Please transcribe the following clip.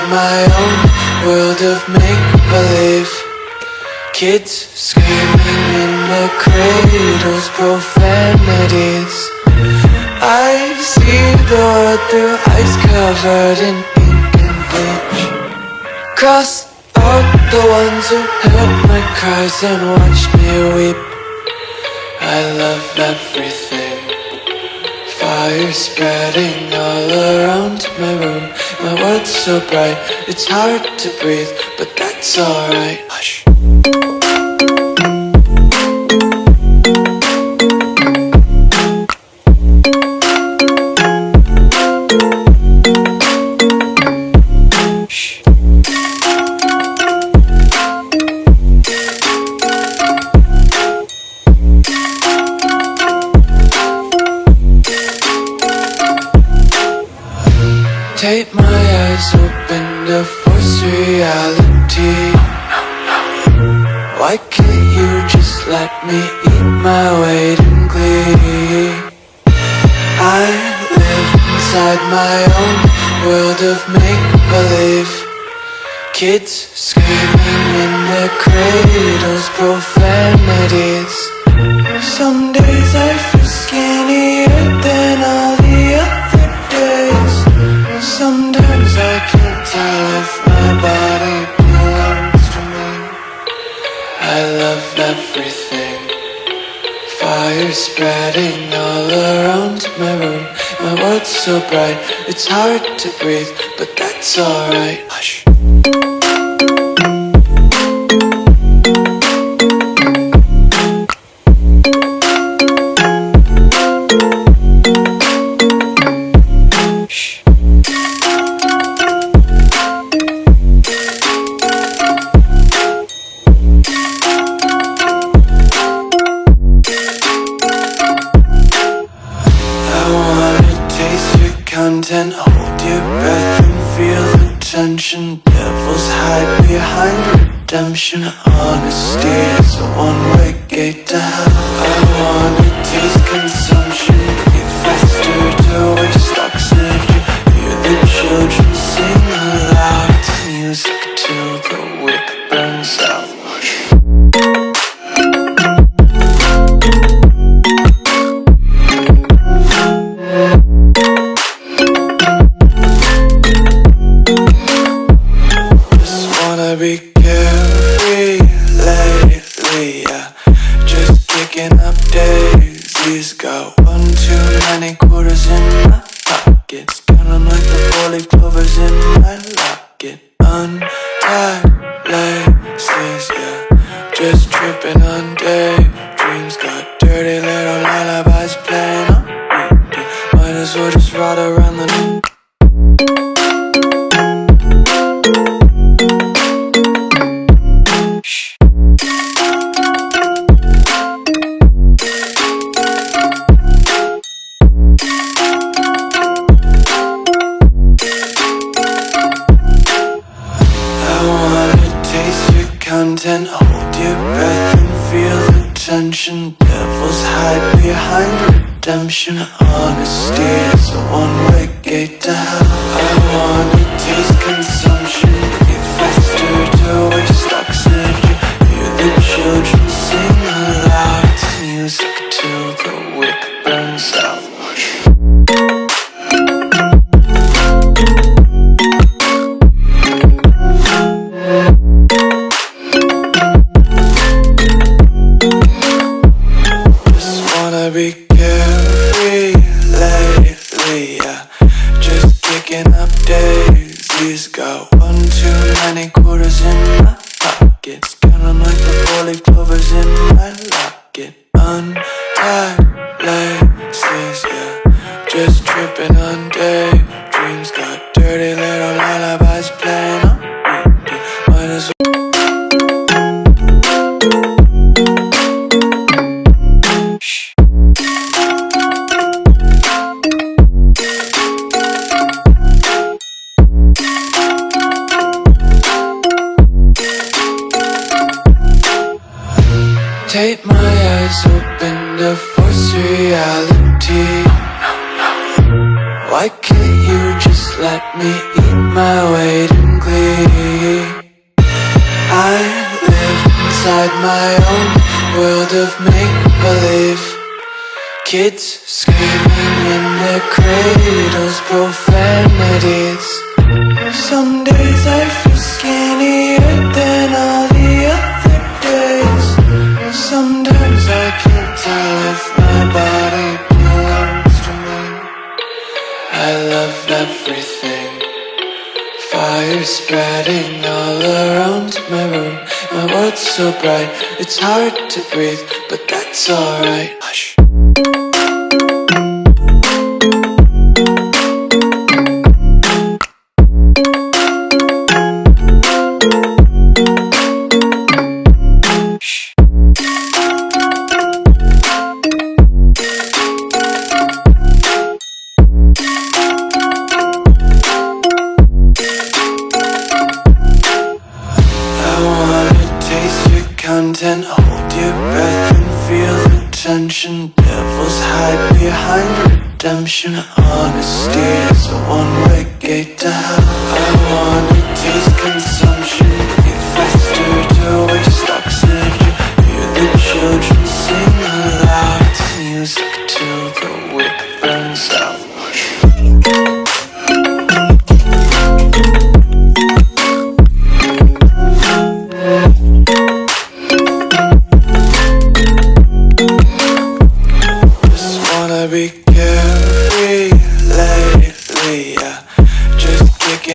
my own world of make-believe. Kids screaming in the cradles, profanities. I see the world through eyes covered in ink and bleach. Cross out the ones who heard my cries and watched me weep. I love everything. Fire spreading all around my room. My world's so bright, it's hard to breathe, but that's alright. Hush. Take my eyes open to force reality. Why can't you just let me eat my weight in glee? I live inside my own world of make-believe. Kids screaming in their cradles, profanities. Some days I feel skinnier than all the other days. Sometimes I can't tell if my body belongs to me. I love everything. Fire spreading all around my room. My world's so bright, it's hard to breathe, but that's alright. Hush. Content, hold your breath and feel the tension. Devils hide behind redemption. Honesty is a one-way gate to hell. I wanna taste consumption, breathe faster to waste oxygen. Hear the children sing aloud. It's music till the wick burns out. Be carefree lately, yeah. Just kicking up daisies. Got one too many quarters in my pockets. Counting like the four-leaf clovers in my locket. Untied laces, yeah. Just tripping on daydreams. Got dirty little lullabies playing on repeat. Might as well just ride around the content, hold your breath and feel the tension. Devils hide behind redemption. Honesty is a one-way gate to hell. I wanna taste consumption, breathe faster to waste oxygen. Hear the children sing aloud. It's music till the wick burns out. Be carefree lately, yeah. Just kicking up daisies. Got one too many quarters in my pockets. Counting like the four-leaf clovers in my locket. Untied laces, yeah. Just tripping on daydreams. Got dirty little lullabies playing on repeat. Might as well. Take my eyes open to force reality. Why can't you just let me eat my weight in my own world of make-believe. Kids screaming in their cradles, profanities. Some days I feel skinnier than all the other days. Sometimes I can't tell if my body belongs to me. I love everything. Fire spreading all around my room. My world's so bright, it's hard to breathe, but that's alright. Hush. Content, hold your breath and feel the tension. Devils hide behind redemption. Honesty is a one-way gate to hell. I wanna taste consumption.